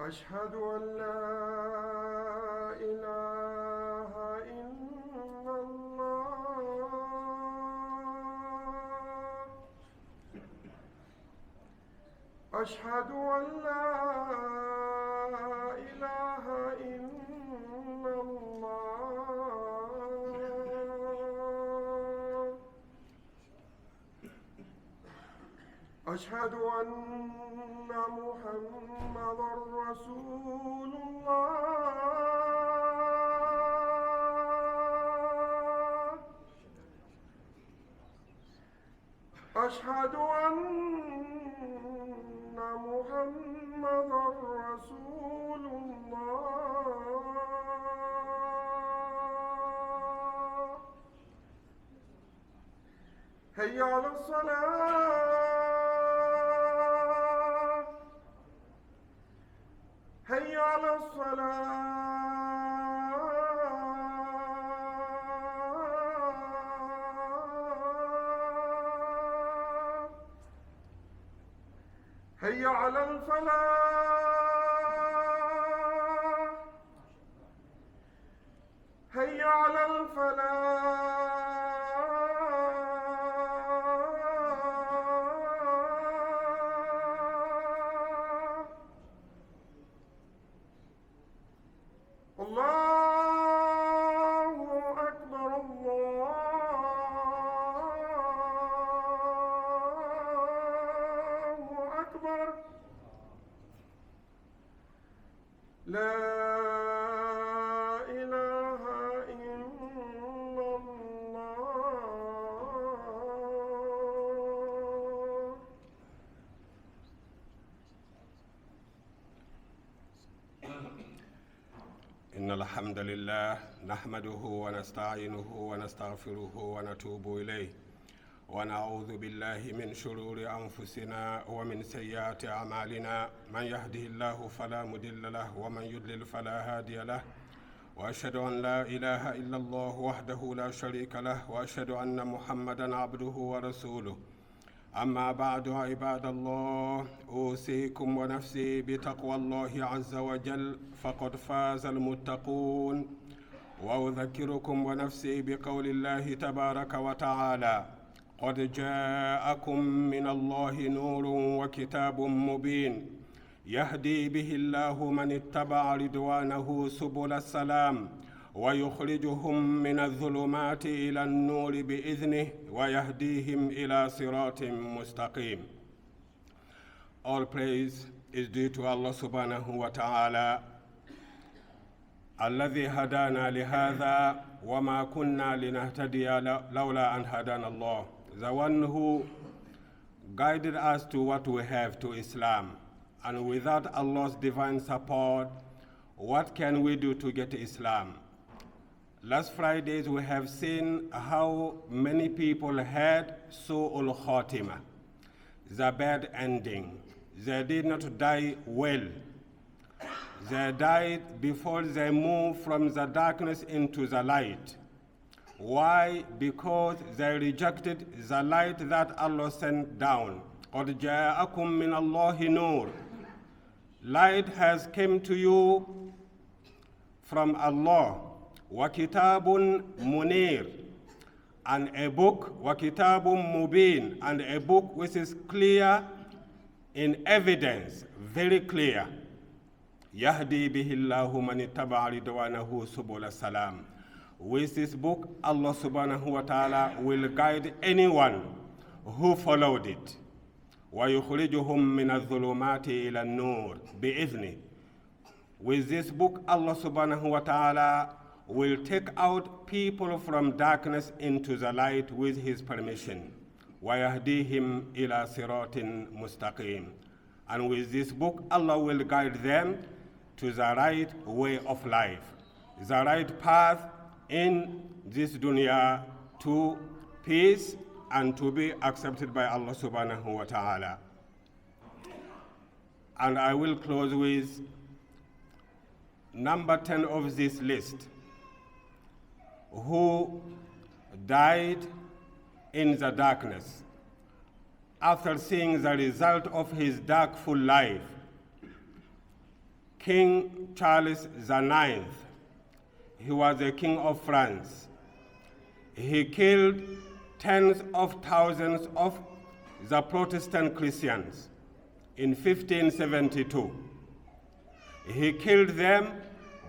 أشهد أن لا إله إلا الله. أشهد أن لا إله إلا الله. أشهد أن محمدًا رسول الله. أشهد أن محمدًا رسول الله. هيا على الصلاة. هيا على الصلاة. هيا على الفلاح. هيا على الفلاح. الله أكبر. الله أكبر. لا إله إلا الله. إن الحمد لله نحمده ونستعينه ونستغفره ونتوب إليه ونعوذ بالله من شرور أنفسنا ومن سيئات أعمالنا. من يهده الله فلا مضل له ومن يضلل فلا هادي له، وأشهد أن لا إله إلا الله وحده لا شريك له، وأشهد أن محمدًا عبده ورسوله. أما بعد عباد الله، أوصيكم ونفسي بتقوى الله عز وجل، فقد فاز المتقون. وأذكركم ونفسي بقول الله تبارك وتعالى: قد جاءكم من الله نور وكتاب مبين يهدي به الله من اتبع رضوانه سبل السلام ويخرجهم من الظلمات إلى النور بإذنه ويهديهم إلى صراط مستقيم. All praise is due to Allah subhanahu wa ta'ala, الذي هدانا لهذا وما كنا لنهتدي لولا أن هدانا الله. The one who guided us to what we have, to Islam. And without Allah's divine support, what can we do to get Islam? Last Fridays we have seen how many people had su'ul khatima, the bad ending. They did not die well. They died before they moved from the darkness into the light. Why? Because they rejected the light that Allah sent down. قَدْ جَاءَكُم مِّنَ اللَّهِ نُورٌ. Light has come to you from Allah. وَكِتَابٌ مُنِيرٌ. And a book, وَكِتَابٌ مُبِينٌ. And a book which is clear in evidence, very clear. يَهْدِي بِهِ اللَّهُ مَنِ اتَّبَعَ رِضْوَانَهُ سُبُلَ السَّلَامِ. With this book, Allah subhanahu wa ta'ala will guide anyone who followed it. وَيُخْرِجُهُم مِّنَ الظُّلُمَاتِ إِلَى النُّورِ بِإِذْنِهِ. With this book, Allah subhanahu wa ta'ala will take out people from darkness into the light with His permission. وَيَهْدِيهِمْ إِلَى صِرَاطٍ مُسْتَقِيمٍ. And with this book, Allah will guide them to the right way of life, the right path in this dunya to peace and to be accepted by Allah subhanahu wa ta'ala. And I will close with number 10 of this list, who died in the darkness after seeing the result of his darkful life. King Charles IX, he was a king of France. He killed tens of thousands of the Protestant Christians in 1572. He killed them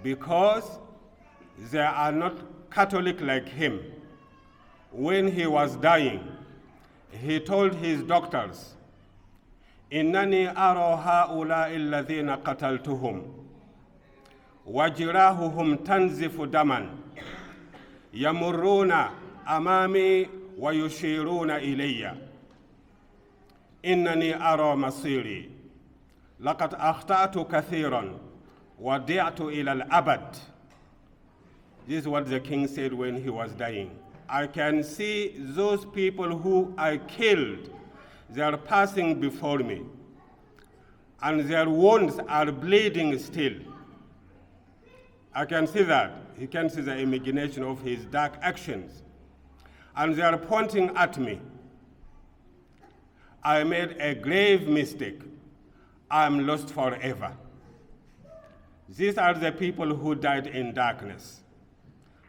because they are not Catholic like him. When he was dying, he told his doctors, إنني أرى هؤلاء الذين قتلتهم وجراحهم تنزف دما يمرون أمامي ويشيرون إلي إنني أرى مصيري لقد أخطأت كثيرا ودعت إلى الأبد. This is what the king said when he was dying. I can see those people who I killed, they are passing before me, and their wounds are bleeding still. I can see that. He can see the imagination of his dark actions. And they are pointing at me. I made a grave mistake. I am lost forever. These are the people who died in darkness.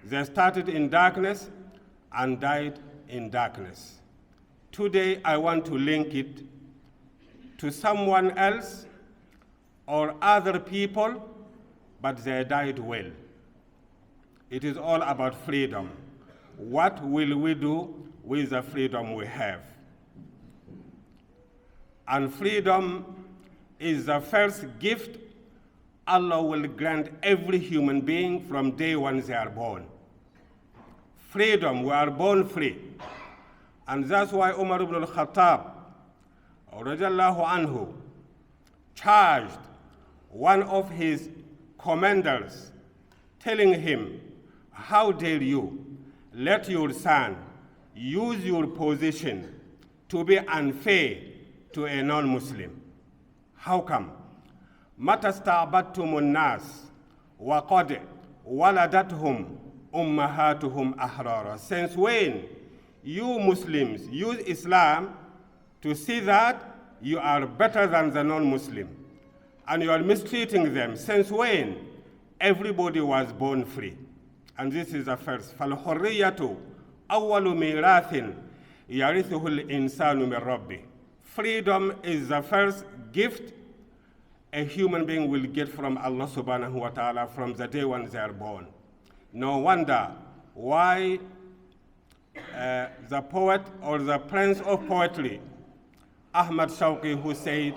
They started in darkness and died in darkness. Today, I want to link it to someone else or other people, but they died well. It is all about freedom. What will we do with the freedom we have? And freedom is the first gift Allah will grant every human being from day one they are born. Freedom, we are born free. And that's why Umar ibn al-Khattab, radiallahu anhu, charged one of his commanders, telling him, how dare you let your son use your position to be unfair to a non-Muslim? How come? متى استعبدتم الناس وقد ولدتهم أمهاتهم أحرارا. Since when you Muslims use Islam to see that you are better than the non-Muslim and you are mistreating them? Since when? Everybody was born free. And this is the first. فالحرية أول ميراث يرثه الإنسان من ربه. Freedom is the first gift a human being will get from Allah subhanahu wa ta'ala from the day when they are born. No wonder why the poet or the prince of poetry, Ahmad Shawqi, who said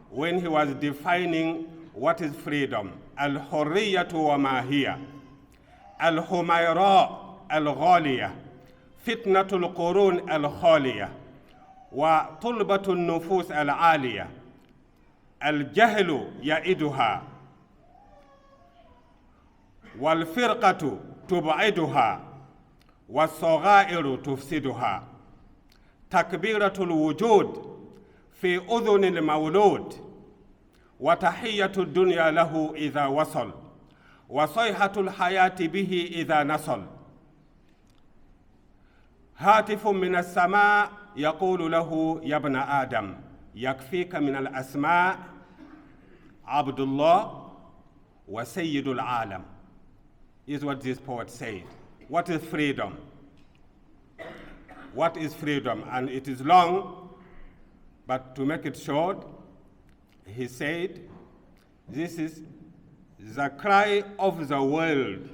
when he was defining what is freedom, al-hurriyatu wa ma hiya, al-humayra al-ghaliya, fitnatul qurun al-khaliya, wa tulbatun nufus al-aliya, الجهل يئدها والفرقة تبعدها والصغائر تفسدها تكبيرة الوجود في أذن المولود وتحية الدنيا له إذا وصل وصيحة الحياة به إذا نصل هاتف من السماء يقول له يا ابن آدم يكفيك من الأسماء عبد الله وسيد العالم. Is what this poet said. What is freedom? What is freedom? And it is long, but to make it short, he said, this is the cry of the world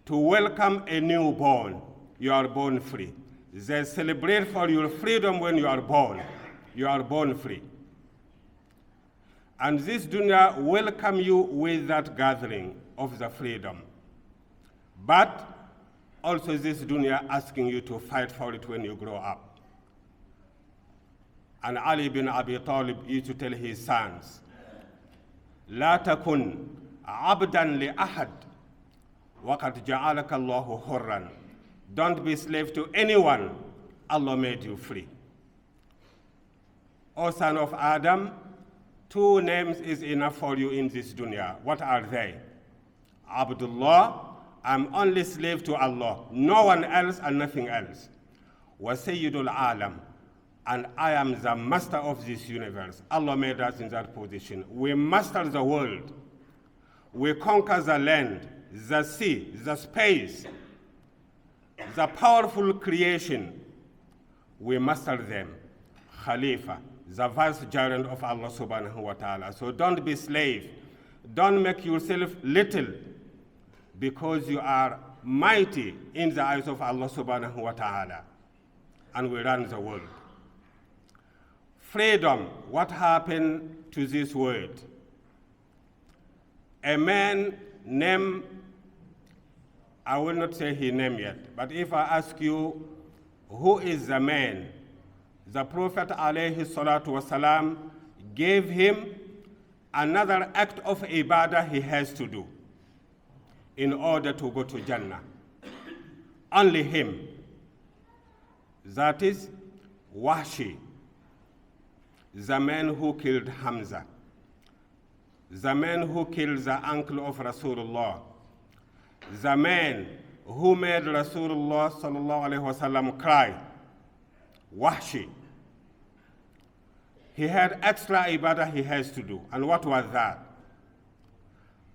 to welcome a newborn. You are born free. They celebrate for your freedom when you are born. You are born free. And this dunya welcome you with that gathering of the freedom. But also this dunya asking you to fight for it when you grow up. And Ali bin Abi Talib used to tell his sons, لا تكن عبدا لأحد وقد جعلك الله حرا. Don't be slave to anyone. Allah made you free. O son of Adam, 2 names is enough for you in this dunya. What are they? Abdullah, I'm only slave to Allah, no one else and nothing else. Wa Sayyidul Alam, and I am the master of this universe. Allah made us in that position. We master the world. We conquer the land, the sea, the space, the powerful creation. We master them. Khalifa, the vicegerent of Allah subhanahu wa ta'ala. So don't be slave. Don't make yourself little because you are mighty in the eyes of Allah subhanahu wa ta'ala. And we run the world. Freedom, what happened to this word? A man named, I will not say his name yet, but if I ask you, who is the man? The Prophet alayhi salatu wasalam gave him another act of ibadah he has to do in order to go to Jannah. Only him. That is Wahshi, the man who killed Hamza, the man who killed the uncle of Rasulullah, the man who made Rasulullah sallallahu alaihi wasallam cry. Wahshi. He had extra ibadah he has to do. And what was that?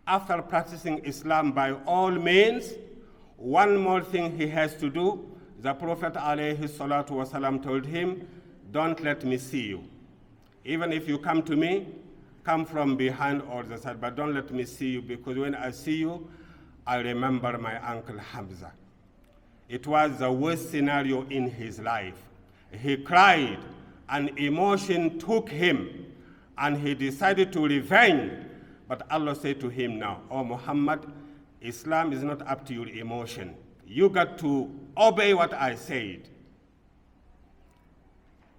After practicing Islam by all means, one more thing he has to do. The Prophet alayhi salatu wasalam told him, don't let me see you. Even if you come to me, come from behind or the side, but don't let me see you, because when I see you, I remember my uncle Hamza. It was the worst scenario in his life. He cried, and emotion took him, and he decided to revenge. But Allah said to him, now, oh Muhammad, Islam is not up to your emotion. You got to obey what I said.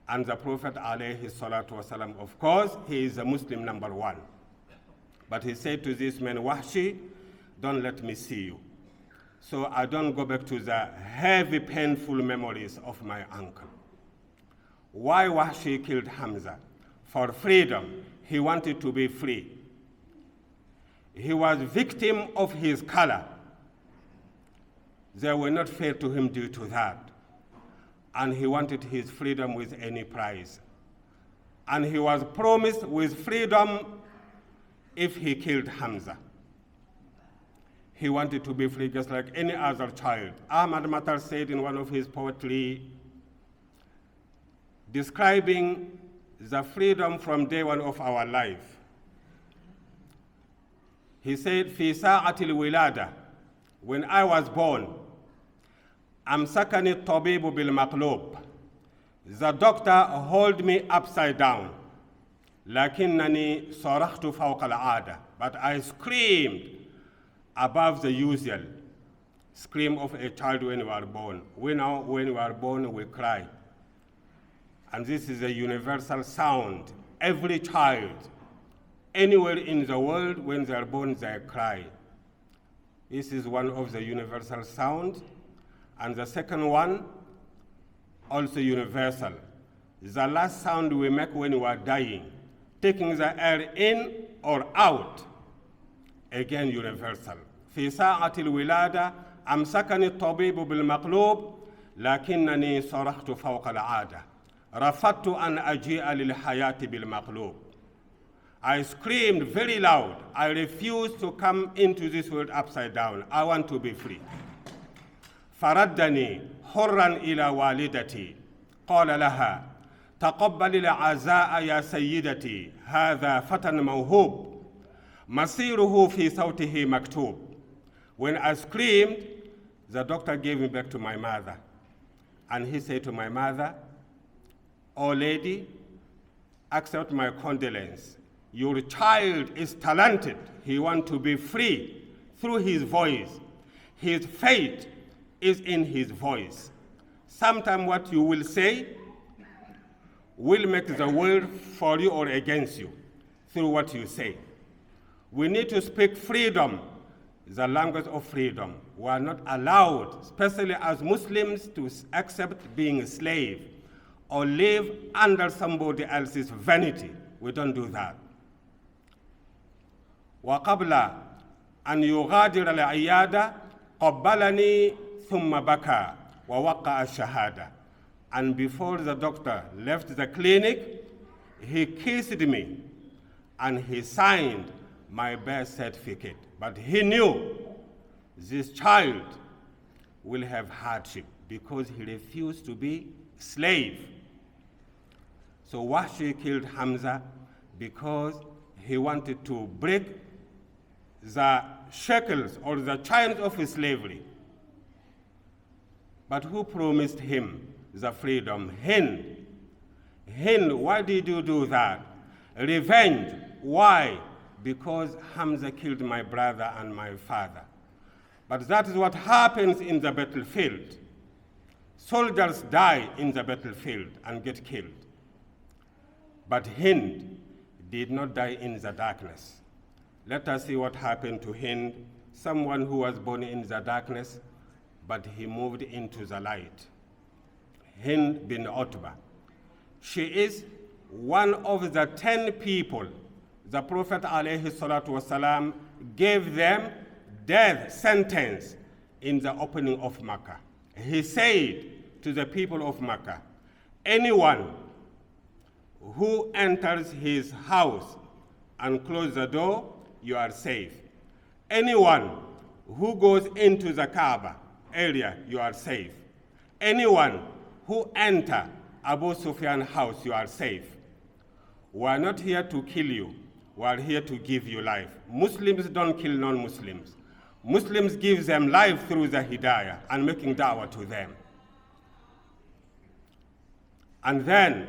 And the Prophet alayhi salatu wasalam, of course, he is a Muslim number one. But he said to this man, Wahshi, don't let me see you. So I don't go back to the heavy, painful memories of my uncle. Why Wahshi killed Hamza? For freedom. He wanted to be free. He was victim of his color. They were not fair to him due to that. And he wanted his freedom with any price. And he was promised with freedom if he killed Hamza. He wanted to be free just like any other child. Ahmad Matar said in one of his poetry, describing the freedom from day one of our life. He said, في ساعة الولادة, when I was born, أمسكني الطبيب بالمقلوب. The doctor held me upside down. لكنني صرخت فوق العادة. But I screamed above the usual scream of a child when you are born. We know when you are born, we cry. And this is a universal sound. Every child, anywhere in the world, when they are born, they cry. This is one of the universal sounds. And the second one, also universal. The last sound we make when we are dying, taking the air in or out, again universal. في ساعة الولادة أمسكني الطبيب بالمقلوب لكنني صرخت فوق العادة رفضت أن أجيء للحياة بالمقلوب. I screamed very loud. I refused to come into this world upside down. I want to be free. فردني حرا إلى والدتي قال لها تقبل العزاء يا سيدتي هذا فتى موهوب مصيره في صوته مكتوب. When I screamed, the doctor gave me back to my mother. And he said to my mother, oh lady, accept my condolence. Your child is talented. He wants to be free through his voice. His fate is in his voice. Sometimes what you will say will make the world for you or against you through what you say. We need to speak freedom, the language of freedom. We are not allowed, especially as Muslims, to accept being a slave or live under somebody else's vanity. We don't do that. وقبل أن يغادر العيادة قبلني ثم بكى ووقع الشهادة. And before the doctor left the clinic, he kissed me and he signed my birth certificate. But he knew this child will have hardship because he refused to be slave. So Wahshi killed Hamza because he wanted to break the shackles or the chains of slavery. But who promised him the freedom? Hind. Hind, why did you do that? Revenge. Why? Because Hamza killed my brother and my father. But that is what happens in the battlefield. Soldiers die in the battlefield and get killed. But Hind did not die in the darkness. Let us see what happened to Hind, someone who was born in the darkness, but he moved into the light. Hind bin Utbah. She is one of the 10 people the Prophet ﷺ gave them death sentence in the opening of Makkah. He said to the people of Makkah, anyone who enters his house and closes the door, you are safe. Anyone who goes into the Kaaba area, you are safe. Anyone who enters Abu Sufyan's house, you are safe. We are not here to kill you. We are here to give you life. Muslims don't kill non-Muslims. Muslims give them life through the hidayah and making da'wah to them. And then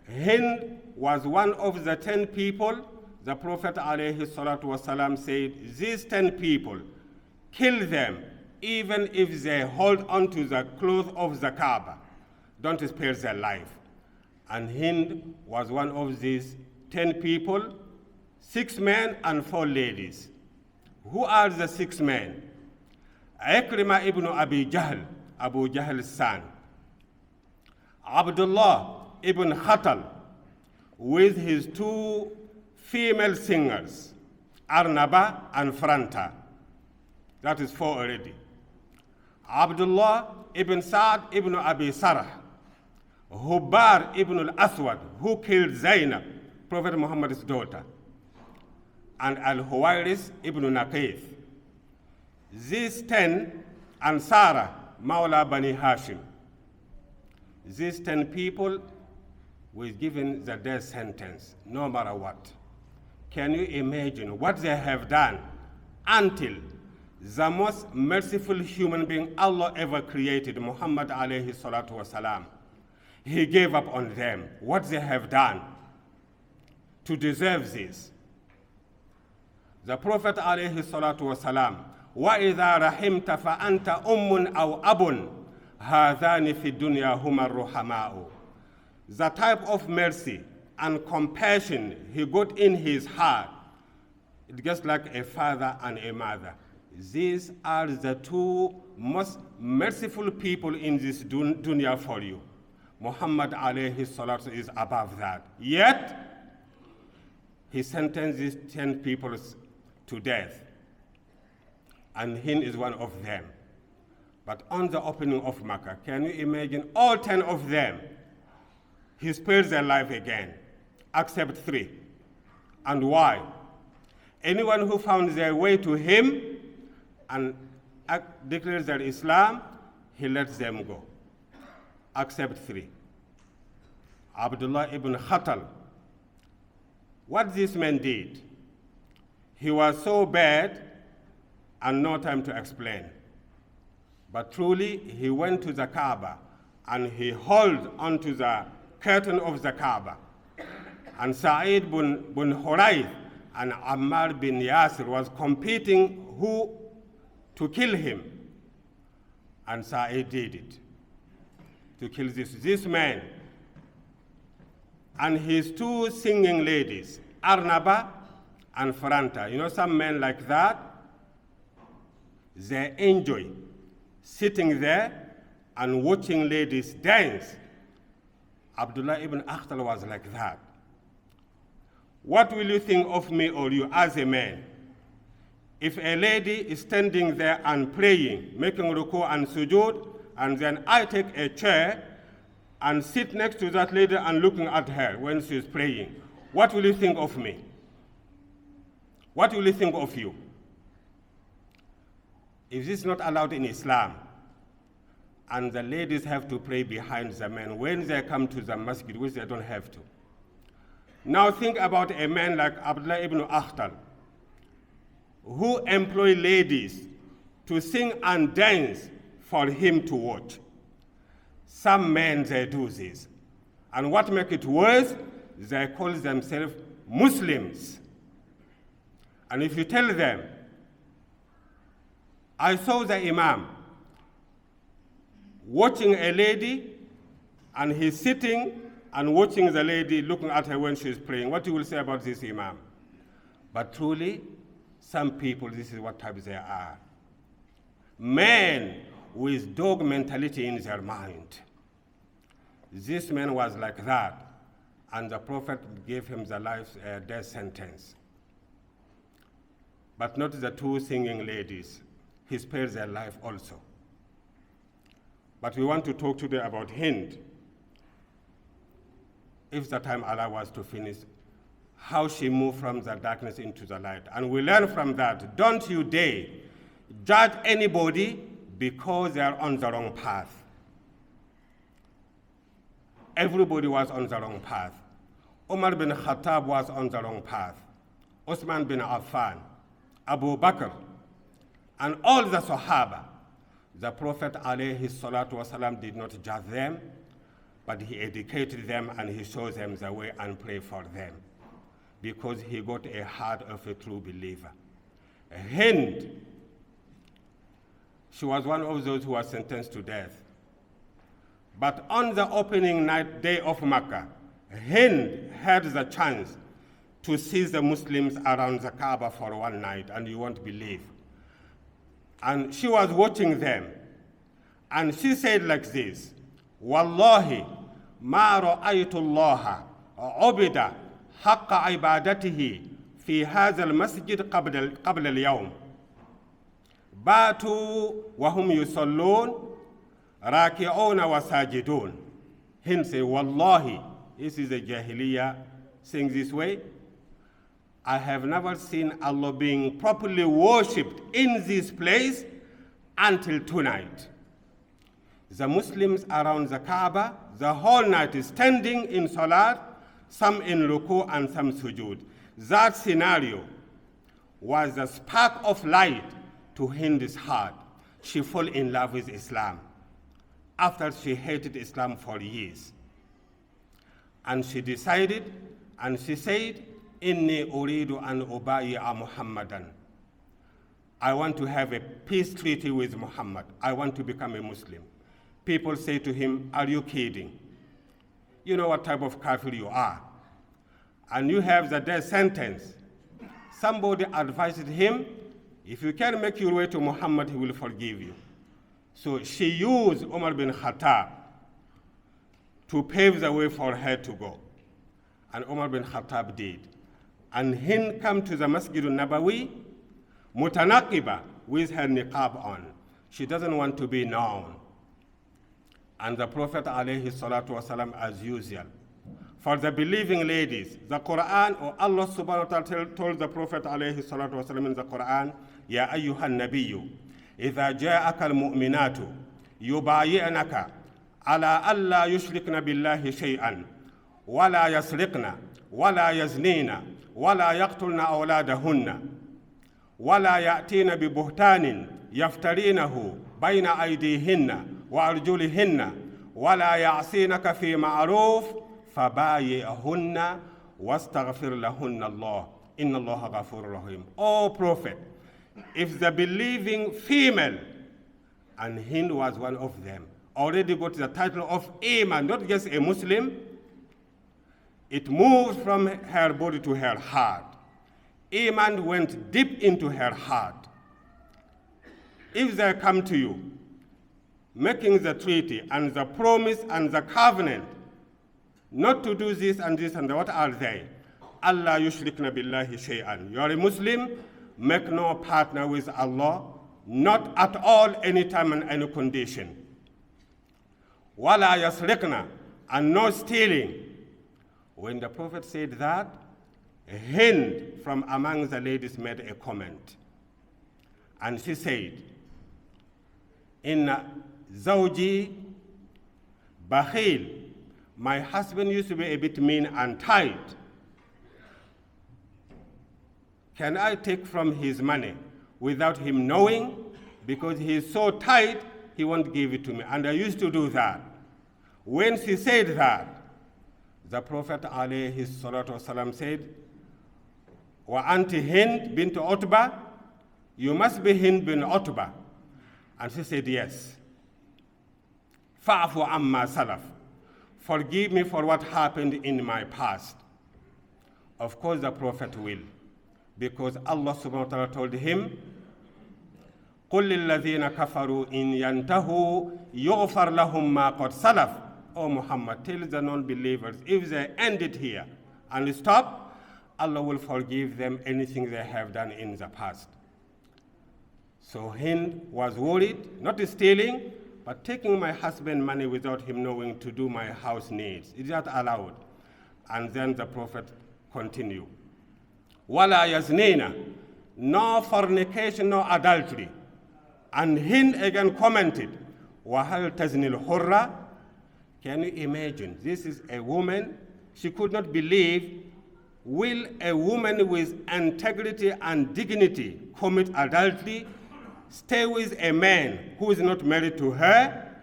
Hind was one of the 10 people. The Prophet ﷺ said, these 10 people, kill them even if they hold on to the cloth of the Kaaba. Don't spare their life. And Hind was one of these 10 people, 6 men and 4 ladies. Who are the 6 men? Ikrimah ibn Abi Jahl, Abu Jahl's son. Abdullah ibn Khatal, with his 2 female singers, Arnaba and Franta. That is 4 already. Abdullah ibn Sa'd ibn Abi Sarah, Hubbar ibn al-Aswad, who killed Zainab, Prophet Muhammad's daughter, and Al-Huwairis ibn Naqif. These 10, and Sarah, Mawla Bani Hashim. These 10 people were given the death sentence, no matter what. Can you imagine what they have done until the most merciful human being Allah ever created, Muhammad alayhi salatu wasalam, he gave up on them. What they have done to deserve this. The Prophet alayhi salatu wasalam, وَإِذَا رَحِمْتَ فَأَنْتَ أُمٌّ أَوْ أَبٌ هَذَانِ فِي الدُّنْيَا هُمَا الرُّحَمَاءُ. The type of mercy and compassion he got in his heart, it gets like a father and a mother. These are the 2 most merciful people in this dunya for you. Muhammad alayhi salatu is above that. Yet, he sentenced these 10 people to death. And Hind is one of them. But on the opening of Makkah, can you imagine all 10 of them? He spared their life again, except 3. And why? Anyone who found their way to him and declares their Islam, he lets them go, except 3. Abdullah ibn Khatal. What this man did, he was so bad and no time to explain. But truly, he went to the Kaaba and he held onto the curtain of the Kaaba. And Sa'id bin Hurayth and Ammar bin Yasir was competing who to kill him. And Sa'id did it, to kill this man. And his 2 singing ladies, Arnaba and Franta. You know, some men like that, they enjoy sitting there and watching ladies dance. Abdullah ibn Akhtal was like that. What will you think of me or you as a man? If a lady is standing there and praying, making ruku and sujood, and then I take a chair and sit next to that lady and looking at her when she's praying, what will you think of me? What will you think of you? If this is not allowed in Islam, and the ladies have to pray behind the men when they come to the masjid, which they don't have to. Now think about a man like Abdullah ibn Akhtal, who employ ladies to sing and dance for him to watch. Some men, they do this. And what makes it worse, they call themselves Muslims. And if you tell them, I saw the imam watching a lady, and he's sitting and watching the lady, looking at her when she's praying, what you will say about this imam? But truly, some people, this is what type they are. Men with dog mentality in their mind. This man was like that, and the Prophet gave him the death sentence. But not the two singing ladies. He spared their life also. But we want to talk today about Hind. If the time Allah was to finish, how she moved from the darkness into the light. And we learn from that, don't you dare judge anybody because they are on the wrong path. Everybody was on the wrong path. Umar bin Khattab was on the wrong path. Uthman bin Affan, Abu Bakr, and all the Sahaba. The Prophet ﷺ did not judge them, but he educated them and he showed them the way and prayed for them, because he got a heart of a true believer. Hind, she was one of those who was sentenced to death. But on the opening night day of Makkah, Hind had the chance to see the Muslims around the Kaaba for one night, and you won't believe. And she was watching them, and she said like this, Wallahi, ma ra'aytu Allah ubida haqqa ibadatihi fi hadha al-masjid qabla al-yawm. Batu wa hum yusallun, raki'una wa sajidun. Hind say, Wallahi, this is a Jahiliyyah saying this way, I have never seen Allah being properly worshipped in this place until tonight. The Muslims around the Kaaba, the whole night is standing in Salat, some in Ruku and some Sujood. That scenario was the spark of light to Hind's heart. She fell in love with Islam after she hated Islam for years. And she decided, and she said, Inni uridu an ubayya Muhammadan. I want to have a peace treaty with Muhammad. I want to become a Muslim. People say to him, are you kidding? You know what type of kafir you are. And you have the death sentence. Somebody advised him, if you can make your way to Muhammad, he will forgive you. So she used Umar bin Khattab to pave the way for her to go. And Umar bin Khattab did. And Hind come to the Masjid al-Nabawi, mutanaqiba, with her niqab on. She doesn't want to be known. And the Prophet ﷺ, as usual, for the believing ladies, the Quran, or Allah subhanahu wa ta'ala told the Prophet ﷺ in the Quran, Ya ayyuhan nabiyyu, idha ja'aka al-mu'minatu, yubayi'naka, ala alla yushrikna billahi shay'an, wala yasriqna, wala yaznina, ولا يقتلن أولادهن ولا يأتين ببهتان يفترينه بين أيديهن وأرجلهن ولا يعصينك في معروف فبايعهن واستغفر لهن الله إن الله غفور رحيم. O Prophet, if the believing female, and Hind was one of them, already got the title of Iman, not just a Muslim, it moved from her body to her heart. Iman went deep into her heart. If they come to you, making the treaty and the promise and the covenant not to do this and this and that, what are they? Allah yushrikna billahi shay'an. You are a Muslim, make no partner with Allah, not at all, any time and any condition. Wala yasriqna, and no stealing. When the Prophet said that, Hind from among the ladies made a comment. And she said, Inna zawji bakhil. My husband used to be a bit mean and tight. Can I take from his money without him knowing? Because he is so tight, he won't give it to me. And I used to do that. When she said that, the Prophet ﷺ said, Wa anti Hind bint Utbah, you must be Hind bin Utbah. And she said, yes. Fa'fu amma salaf. Forgive me for what happened in my past. Of course the Prophet will. Because Allah subhanahu wa ta'ala told him, قُلْ لِلَّذِينَ كَفَرُوا إِنْ يَنْتَهُوا يُغْفَرْ لَهُمْ مَا قَدْ سَلَفْ. O Muhammad, tell the non-believers, if they end it here and stop, Allah will forgive them anything they have done in the past. So Hind was worried, not stealing, but taking my husband's money without him knowing to do my house needs. It's not allowed. And then the Prophet continued. Wala yaznina, no fornication, no adultery. And Hind again commented, Wahal taznil hurra. Can you imagine? This is a woman, she could not believe, will a woman with integrity and dignity commit adultery, stay with a man who is not married to her?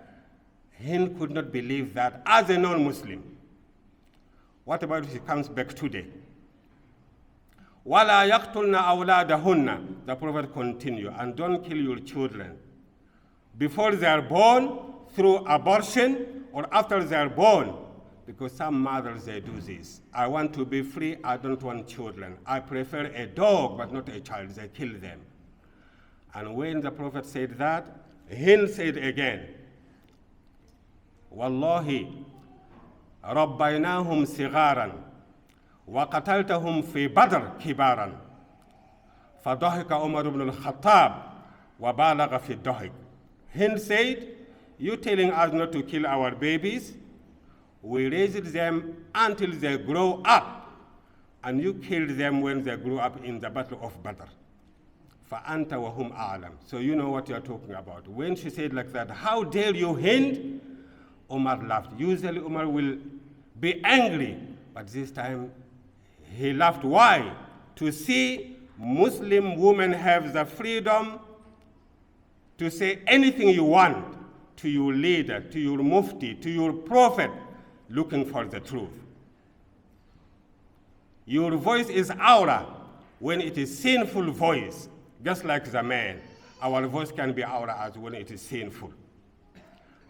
Hind could not believe that as a non-Muslim. What about if she comes back today? وَلَا يَقْتُلْنَا أَوْلَادَهُنَّ. The Prophet continued, and don't kill your children before they are born through abortion or after they are born, because some mothers, they do this. I want to be free, I don't want children. I prefer a dog, but not a child. They kill them. And when the Prophet said that, Hind said again, Wallahi, رَبَّيْنَاهُمْ صِغَارًا وَقَتَلْتَهُمْ فِي بَدْرٍ كِبَارًا فَضَحِكَ عُمَرُ بْنُ الْخَطَّابِ وَبَالَغَ فِي الضَّحِكِ. Hind said, you telling us not to kill our babies? We raised them until they grow up, and you killed them when they grew up in the Battle of Badr. فَأَنْتَ وَهُمْ أَعْلَمُ. So you know what you are talking about. When she said like that, how dare you, Hind? Umar laughed. Usually Umar will be angry, but this time he laughed. Why? To see Muslim women have the freedom to say anything you want to your leader, to your mufti, to your prophet, looking for the truth. Your voice is aura when it is sinful voice, just like the man. Our voice can be aura as when it is sinful.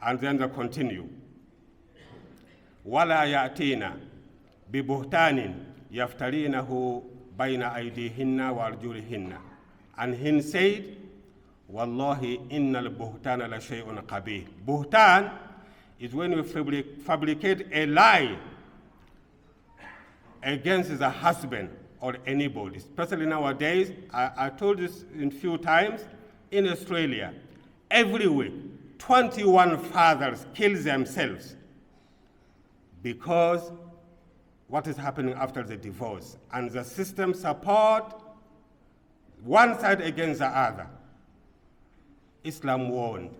And then they continue. وَلَا يَأْتِينَ بِبُهْتَانٍ يَفْتَرِينَهُ بَيْنَ أَيْدِيهِنَّ وَأَرْجُلِهِنَّ. And Hind said, Wallahi inna al-buhtan la shay'un qabih. Buhtan is when you fabricate a lie against the husband or anybody. Especially nowadays, I told this in few times, in Australia, every week, 21 fathers kill themselves because what is happening after the divorce. And the system support one side against the other. Islam warned,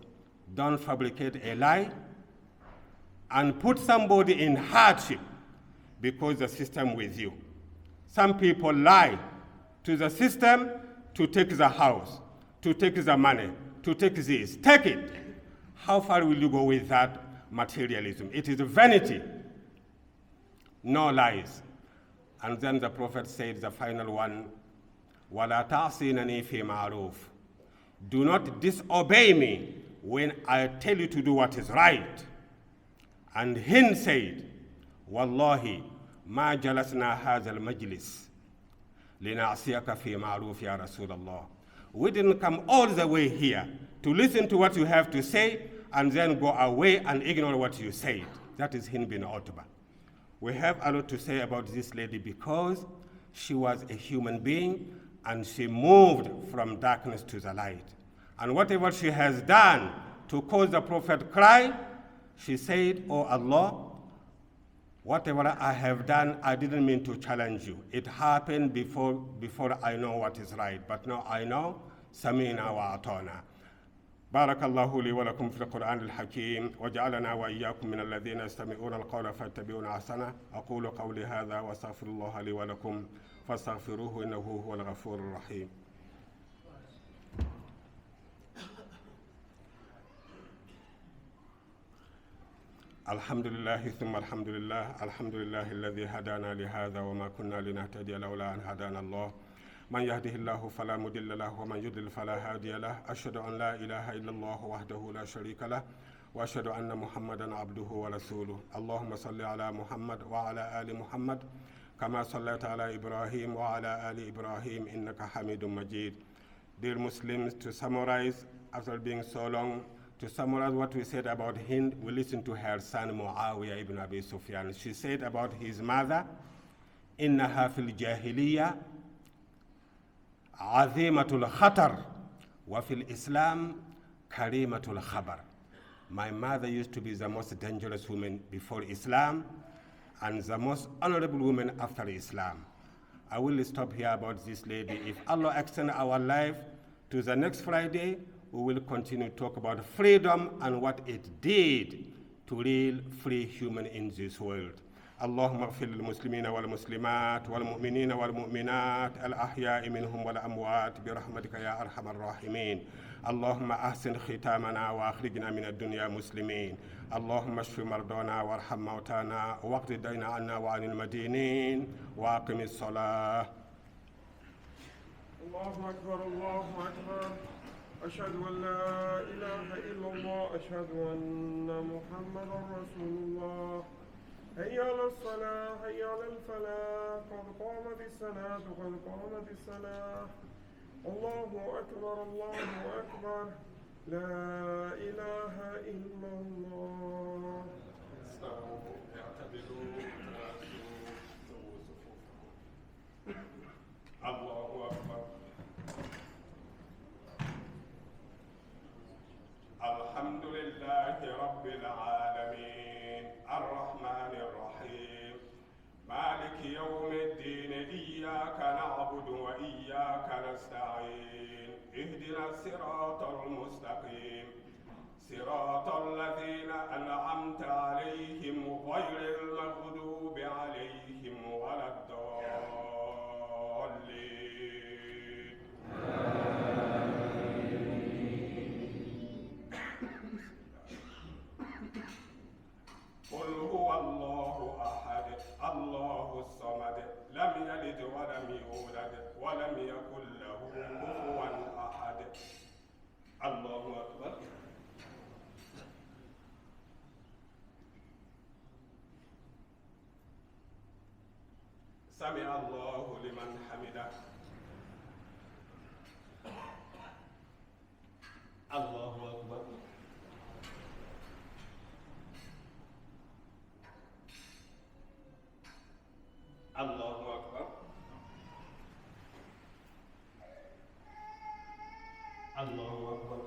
don't fabricate a lie and put somebody in hardship because the system with you. Some people lie to the system to take the house, to take the money, to take this. Take it. How far will you go with that materialism? It is vanity. No lies. And then the Prophet said the final one, وَلَا تَعْصِينَنِي فِي مَعْرُوفٍ. Do not disobey me when I tell you to do what is right. And Hind said, Wallahi, ma jalasna hadha al-majlis lina'siyaka fi ma'ruf ya Rasulullah. We didn't come all the way here to listen to what you have to say and then go away and ignore what you said. That is Hind bin Utbah. We have a lot to say about this lady because she was a human being and she moved from darkness to the light. And whatever she has done to cause the Prophet cry, she said, Oh Allah, Whatever I have done, I didn't mean to challenge you. It happened before I know what is right. But now I know, سمعنا وأطعنا. بارك الله لي ولكم في القرآن الحكيم وجعلنا وإياكم من الذين يستمعون القول فيتبعون أحسنه. أقول قولي هذا وأستغفر الله لي ولكم فاستغفروه إنه هو الغفور الرحيم. الحمد لله ثم الحمد لله الذي هدانا لهذا وما كنا لنهتدي لولا أن هدانا الله. من يهده الله فلا مضل له ومن يضلل فلا هادي له. أشهد أن لا إله إلا الله وحده لا شريك له وأشهد أن محمدا عبده ورسوله. اللهم صل على محمد وعلى آل محمد كما صليت على إبراهيم وعلى آل إبراهيم إنك حميد مجيد. Dear Muslims, to summarize, after being so long, to summarize what we said about Hind, we listened to her son Muawiyah ibn Abi Sufyan. She said about his mother, إنها في الجاهلية عظيمة الخطر وفي الإسلام كريمة الخبر. My mother used to be the most dangerous woman before Islam and the most honorable woman after Islam. I will stop here about this lady. If Allah extends our life to the next Friday, we will continue to talk about freedom and what it did to real free human in this world. اللهم اغفر للمسلمين والمسلمات والمؤمنين والمؤمنات الأحياء منهم والأموات برحمتك يا أرحم الراحمين. اللهم أحسن ختامنا وأخرجنا من الدنيا مسلمين. اللهم اشف مرضانا وارحم موتانا واقض الدين عنا وعن المدينين وأقم الصلاة. الله أكبر الله أكبر. أشهد أن لا إله إلا الله. أشهد أن محمدا رسول الله. هيا على الصلاة هيا على الفلاح قد قامت الصلاة قد قامت الصلاة. الله أكبر الله أكبر. لا إله إلا الله. استووا اعتدلوا الله أكبر. الحمد لله رب العالمين الرحمن الرحيم مالك يوم الدين إياك نعبد وإياك نستعين اهدنا الصراط المستقيم صراط الذين أنعمت عليهم غير المغضوب عليهم ولا الضالين. قل هو الله أحد الله الصمد لم يلد ولم يولد ولم يكن له كفوا أحد. الله أكبر. سمع الله لمن حمده. الله أكبر. الله أكبر. الله أكبر.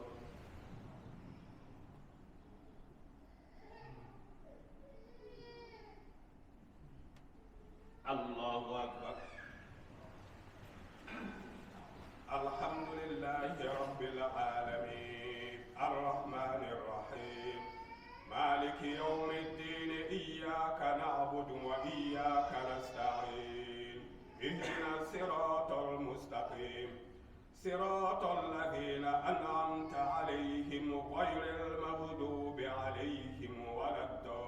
الله أكبر. الحمد لله رب العالمين الرحمن الرحيم مالك يوم الدين إياك نعبد وإياك نستعين اهدنا الصراط المستقيم صراط الذين أنعمت عليهم غير المغضوب عليهم ولا الضالين.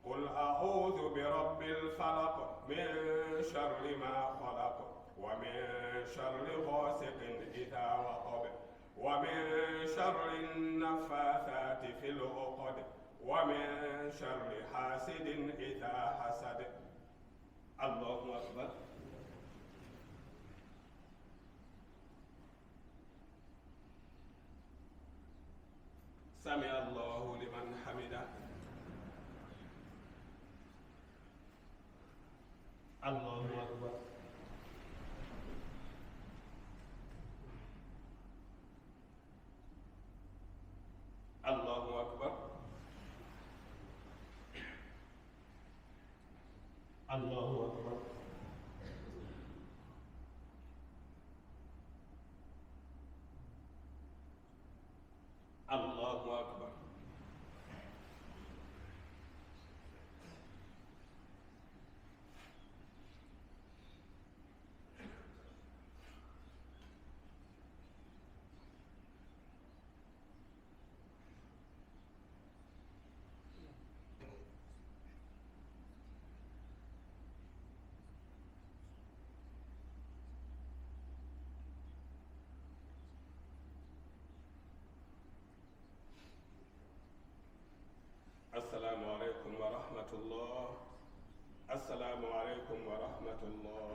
قل أعوذ برب الفلق من شر ما خلق ومن شر غاسق إذا وقب ومن شر النفاثات في العقد ومن شر حاسد إذا حسد. الله أكبر. سمع الله لمن حمده. الله أكبر. Allahu Akbar. Allahu Akbar. Assalamu alaikum wa rahmatullah. Assalamu alaikum wa rahmatullah.